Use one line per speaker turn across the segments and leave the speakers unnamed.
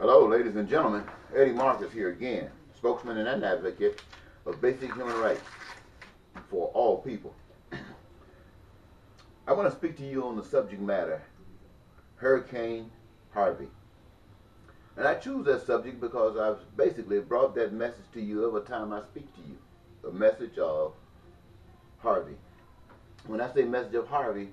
Hello, ladies and gentlemen. Eddie Marcus here again, spokesman and advocate of basic human rights for all people. I want to speak to you on the subject matter, Hurricane Harvey. And I choose that subject because I've basically brought that message to you every time I speak to you. The message of Harvey. When I say message of Harvey,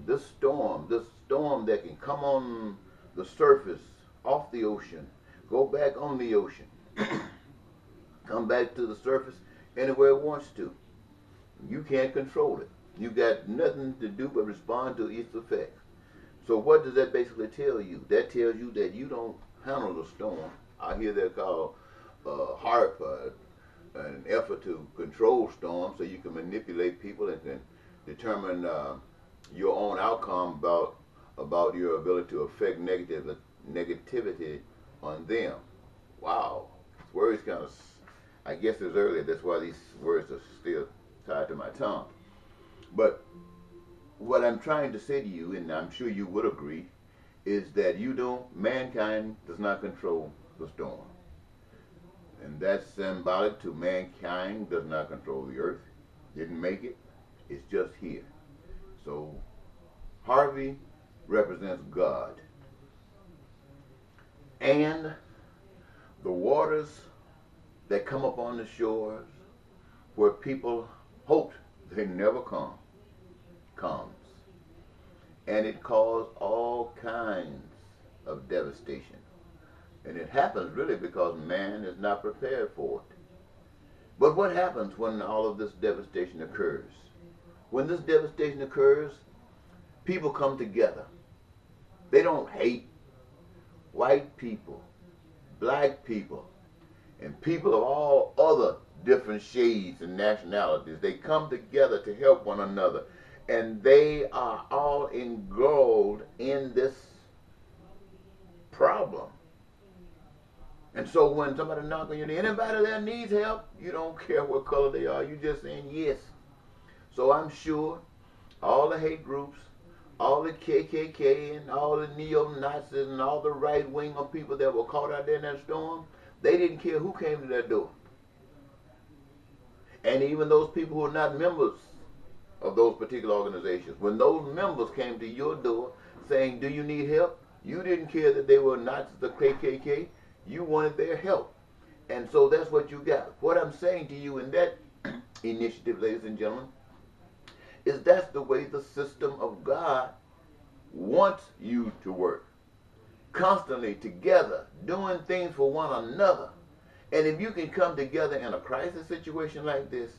this storm that can come on the surface, off the ocean, go back on the ocean, come back to the surface anywhere it wants to. You can't control it. You got nothing to do but respond to its effects. So what does that basically tell you? That tells you that you don't handle the storm. I hear that called HARP, an effort to control storms so you can manipulate people and can determine your own outcome about your ability to affect negativity on them. Wow. Words kind of, I guess it's early, that's why these words are still tied to my tongue. But what I'm trying to say to you, and I'm sure you would agree, is that mankind does not control the storm. And that's symbolic to mankind does not control the earth, didn't make it, it's just here. So Harvey represents God. And the waters that come up on the shores where people hoped they never comes. And it caused all kinds of devastation. And it happens really because man is not prepared for it. But what happens when all of this devastation occurs? When this devastation occurs, people come together. They don't hate. White people, black people, and people of all other different shades and nationalities, they come together to help one another. And they are all engulfed in this problem. And so when somebody knocks on your door, anybody that needs help, you don't care what color they are, you just saying yes. So I'm sure all the hate groups, all the KKK and all the neo-Nazis and all the right-wing of people that were caught out there in that storm, they didn't care who came to their door. And even those people who are not members of those particular organizations, when those members came to your door saying, do you need help? You didn't care that they were Nazis or KKK. You wanted their help. And so that's what you got. What I'm saying to you in that initiative, ladies and gentlemen, is that's the way the system of God wants you to work. Constantly together, doing things for one another. And if you can come together in a crisis situation like this,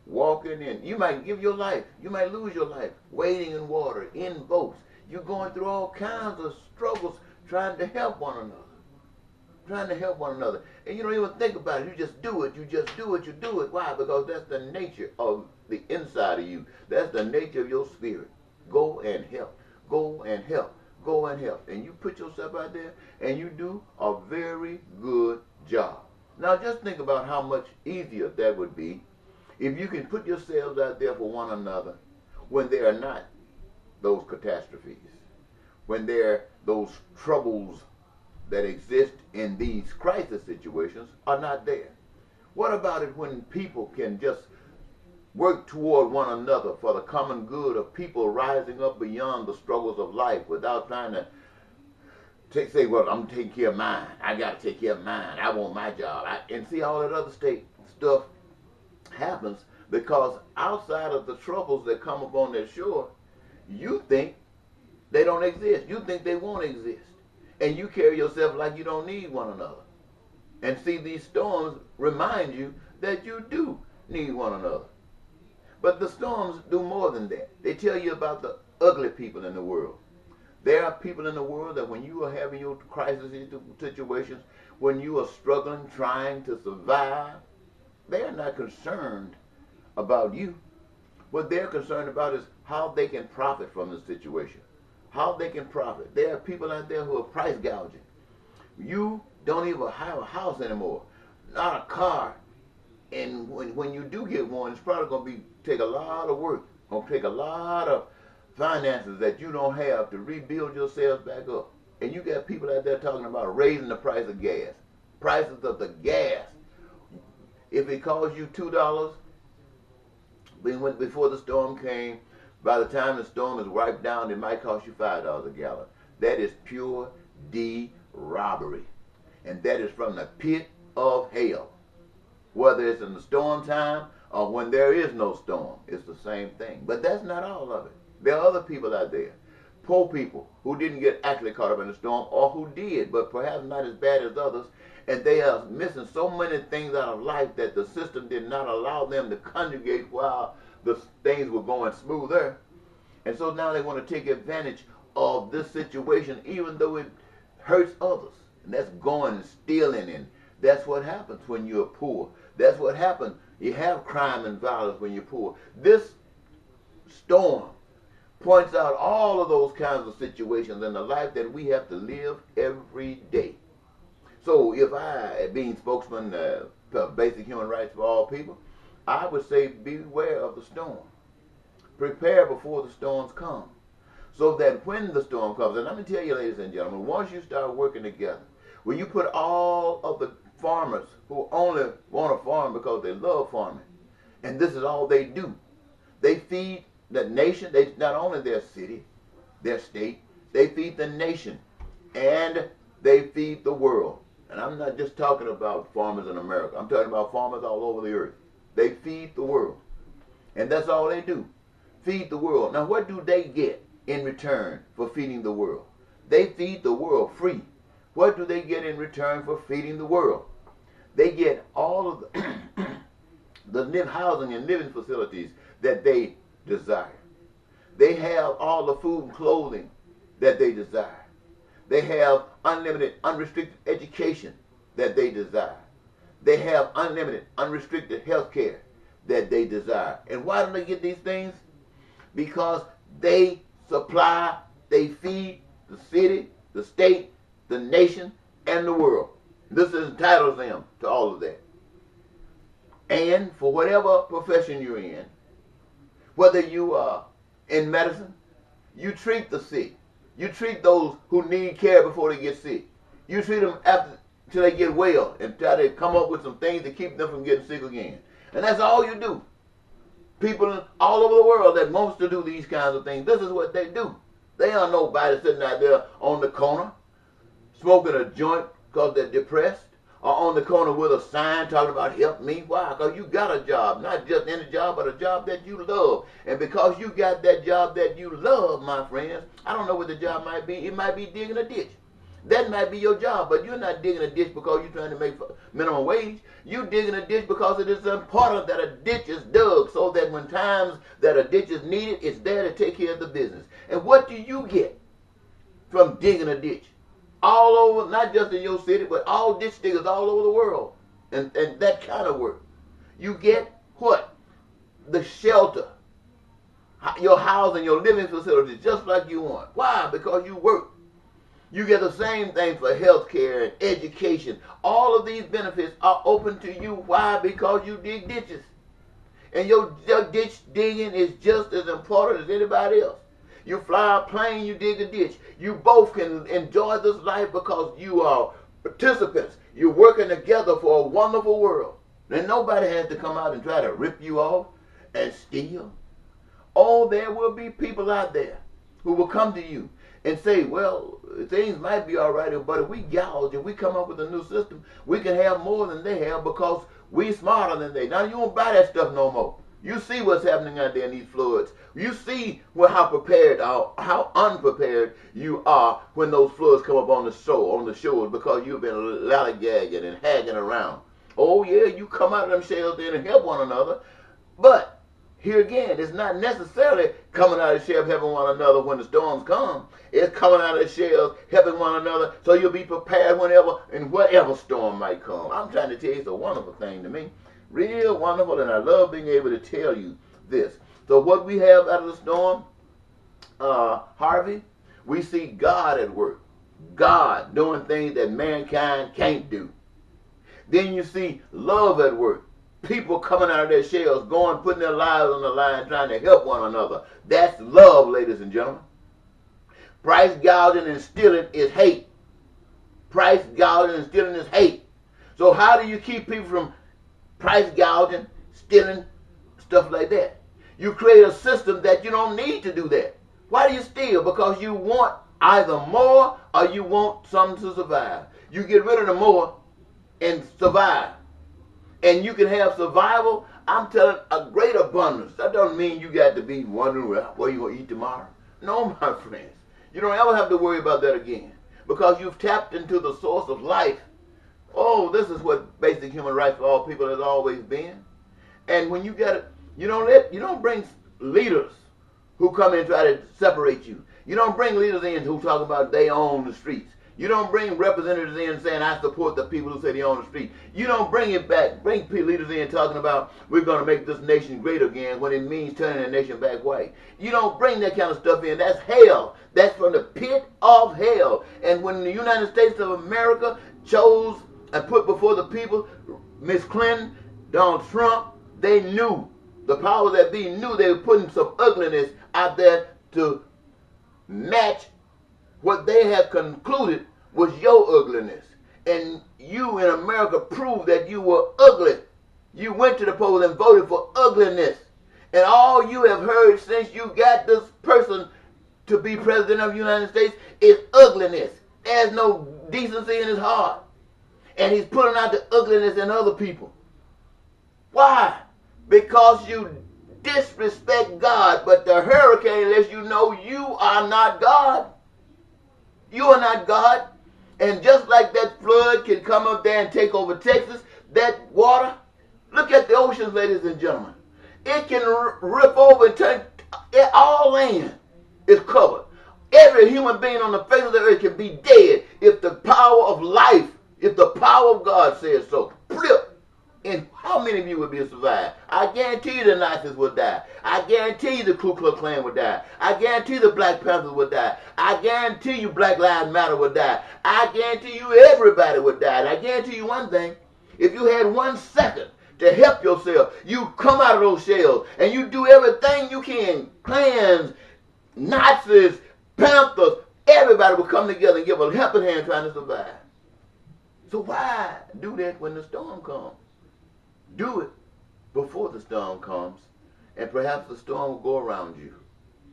walking in, you might give your life, you might lose your life, wading in water, in boats. You're going through all kinds of struggles trying to help one another. Trying to help one another. And you don't even think about it. You just do it. You just do it. You do it. Why? Because that's the nature of the inside of you. That's the nature of your spirit. Go and help. Go and help. Go and help. And you put yourself out there and you do a very good job. Now just think about how much easier that would be if you can put yourselves out there for one another when there are not those catastrophes, when there are those troubles that exist in these crisis situations are not there. What about it when people can just work toward one another for the common good of people rising up beyond the struggles of life without trying to say, well, I'm taking care of mine. I got to take care of mine. I want my job. And see, all that other stuff happens because outside of the troubles that come upon their shore, you think they don't exist. You think they won't exist. And you carry yourself like you don't need one another. And see, these storms remind you that you do need one another. But the storms do more than that. They tell you about the ugly people in the world. There are people in the world that when you are having your crisis situations, when you are struggling, trying to survive, they are not concerned about you. What they're concerned about is how they can profit from the situation. How they can profit. There are people out there who are price gouging. You don't even have a house anymore, not a car. And when you do get one, it's probably going to take a lot of work. Going to take a lot of finances that you don't have to rebuild yourselves back up. And you got people out there talking about raising the price of gas. Prices of the gas. If it costs you $2 before the storm came, by the time the storm is wiped down, it might cost you $5 a gallon. That is pure robbery. And that is from the pit of hell. Whether it's in the storm time or when there is no storm, it's the same thing. But that's not all of it. There are other people out there, poor people, who didn't get actually caught up in the storm, or who did, but perhaps not as bad as others, and they are missing so many things out of life that the system did not allow them to conjugate while the things were going smoother. And so now they want to take advantage of this situation, even though it hurts others. And that's going and stealing, and that's what happens when you're poor. That's what happens. You have crime and violence when you're poor. This storm points out all of those kinds of situations in the life that we have to live every day. So if I, being spokesman of basic human rights for all people, I would say beware of the storm. Prepare before the storms come. So that when the storm comes, and let me tell you, ladies and gentlemen, once you start working together, when you put all of the farmers who only want to farm because they love farming, and this is all they do, they feed the nation, they not only their city, their state, they feed the nation, and they feed the world. And I'm not just talking about farmers in America. I'm talking about farmers all over the earth. They feed the world. And that's all they do. Feed the world. Now, what do they get in return for feeding the world? They feed the world free. What do they get in return for feeding the world? They get all of the housing and living facilities that they desire. They have all the food and clothing that they desire. They have unlimited, unrestricted education that they desire. They have unlimited, unrestricted health care that they desire. And why do they get these things? Because they supply, they feed the city, the state, the nation, and the world. This entitles them to all of that. And for whatever profession you're in, whether you are in medicine, you treat the sick. You treat those who need care before they get sick. You treat them until they get well and try to come up with some things to keep them from getting sick again. And that's all you do. People all over the world that wants to do these kinds of things, this is what they do. They are nobody sitting out there on the corner smoking a joint because they're depressed, or on the corner with a sign talking about help me. Why? Because you got a job, not just any job, but a job that you love. And because you got that job that you love, my friends, I don't know what the job might be. It might be digging a ditch. That might be your job, but you're not digging a ditch because you're trying to make minimum wage. You're digging a ditch because it is important that a ditch is dug so that when times that a ditch is needed, it's there to take care of the business. And what do you get from digging a ditch? All over, not just in your city, but all ditch diggers all over the world. And that kind of work. You get what? The shelter. Your housing, your living facilities, just like you want. Why? Because you work. You get the same thing for health care and education. All of these benefits are open to you. Why? Because you dig ditches. And your ditch digging is just as important as anybody else. You fly a plane, you dig a ditch. You both can enjoy this life because you are participants. You're working together for a wonderful world. And nobody has to come out and try to rip you off and steal. Oh, there will be people out there who will come to you and say, well, things might be all right, but if we gouge, if we come up with a new system, we can have more than they have because we smarter than they. Now, you won't buy that stuff no more. You see what's happening out there in these floods. You see how prepared, how unprepared you are when those floods come up on the shores because you've been lollygagging and hagging around. Oh, yeah, you come out of them shells there and help one another, but here again, it's not necessarily coming out of the shell helping one another when the storms come. It's coming out of the shells helping one another so you'll be prepared whenever and whatever storm might come. I'm trying to tell you, it's a wonderful thing to me. Real wonderful, and I love being able to tell you this. So what we have out of the storm, Harvey, we see God at work. God doing things that mankind can't do. Then you see love at work. People coming out of their shells, going, putting their lives on the line, trying to help one another. That's love, ladies and gentlemen. Price gouging and stealing is hate. Price gouging and stealing is hate. So how do you keep people from price gouging, stealing, stuff like that? You create a system that you don't need to do that. Why do you steal? Because you want either more or you want something to survive. You get rid of the more and survive. And you can have survival, I'm telling, a great abundance. That doesn't mean you got to be wondering what you're going to eat tomorrow. No, my friends. You don't ever have to worry about that again. Because you've tapped into the source of life. Oh, this is what basic human rights for all people has always been. And when you got it, you don't bring leaders who come in and try to separate you. You don't bring leaders in who talk about they own the streets. You don't bring representatives in saying I support the people who say they own the street. You don't bring leaders in talking about we're going to make this nation great again when it means turning the nation back white. You don't bring that kind of stuff in. That's hell. That's from the pit of hell. And when the United States of America chose and put before the people Miss Clinton, Donald Trump, they knew, the powers that be knew they were putting some ugliness out there to match what they had concluded was your ugliness. And you in America proved that you were ugly. You went to the polls and voted for ugliness. And all you have heard since you got this person to be president of the United States is ugliness. There's no decency in his heart. And he's putting out the ugliness in other people. Why? Because you disrespect God. But the hurricane lets you know you are not God. You are not God. And just like that flood can come up there and take over Texas, that water, look at the oceans, ladies and gentlemen. It can rip over and turn, all land is covered. Every human being on the face of the earth can be dead if the power of life, if the power of God says so. Flip. And how many of you would be survived? I guarantee you the Nazis would die. I guarantee you the Ku Klux Klan would die. I guarantee the Black Panthers would die. I guarantee you Black Lives Matter would die. I guarantee you everybody would die. And I guarantee you one thing. If you had 1 second to help yourself, you come out of those shells and you do everything you can. Klans, Nazis, Panthers, everybody would come together and give a helping hand trying to survive. So why do that when the storm comes? Do it before the storm comes, and perhaps the storm will go around you.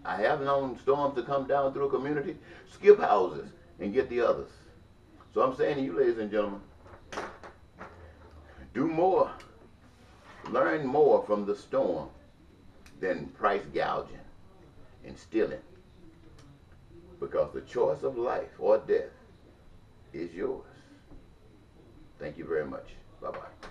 I have known storms to come down through a community, skip houses, and get the others. So I'm saying to you, ladies and gentlemen, do more, learn more from the storm than price gouging and stealing. Because the choice of life or death is yours. Thank you very much. Bye-bye.